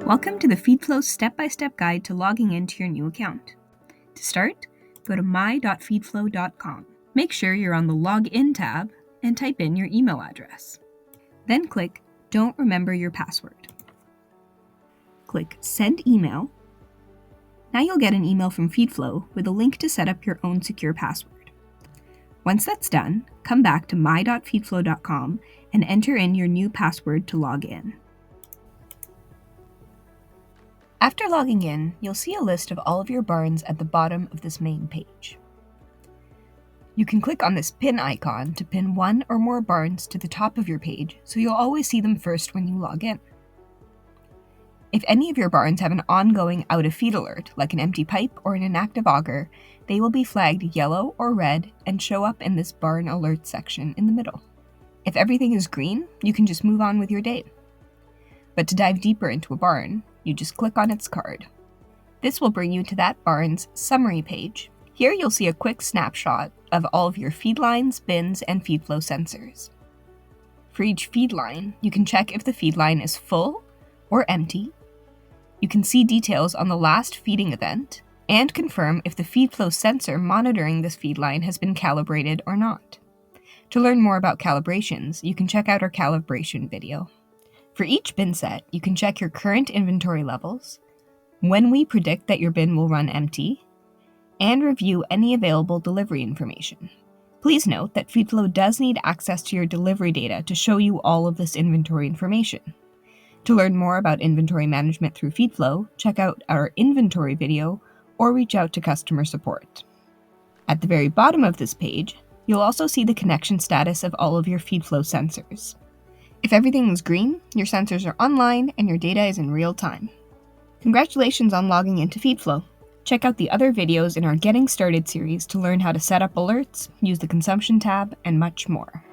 Welcome to the FeedFlo step-by-step guide to logging into your new account. To start, go to my.feedflo.com. Make sure you're on the Log In tab and type in your email address. Then click Don't Remember Your Password. Click Send Email. Now you'll get an email from FeedFlo with a link to set up your own secure password. Once that's done, come back to my.feedflo.com and enter in your new password to log in. After logging in, you'll see a list of all of your barns at the bottom of this main page. You can click on this pin icon to pin one or more barns to the top of your page, so you'll always see them first when you log in. If any of your barns have an ongoing out-of-feed alert, like an empty pipe or an inactive auger, they will be flagged yellow or red and show up in this barn alert section in the middle. If everything is green, you can just move on with your day. But to dive deeper into a barn, you just click on its card. This will bring you to that barn's summary page. Here you'll see a quick snapshot of all of your feed lines, bins, and FeedFlo sensors. For each feed line, you can check if the feed line is full or empty. You can see details on the last feeding event and confirm if the FeedFlo sensor monitoring this feed line has been calibrated or not. To learn more about calibrations, you can check out our calibration video. For each bin set, you can check your current inventory levels, when we predict that your bin will run empty, and review any available delivery information. Please note that FeedFlo does need access to your delivery data to show you all of this inventory information. To learn more about inventory management through FeedFlo, check out our inventory video or reach out to customer support. At the very bottom of this page, you'll also see the connection status of all of your FeedFlo sensors. If everything is green, your sensors are online and your data is in real time. Congratulations on logging into FeedFlo. Check out the other videos in our Getting Started series to learn how to set up alerts, use the consumption tab, and much more.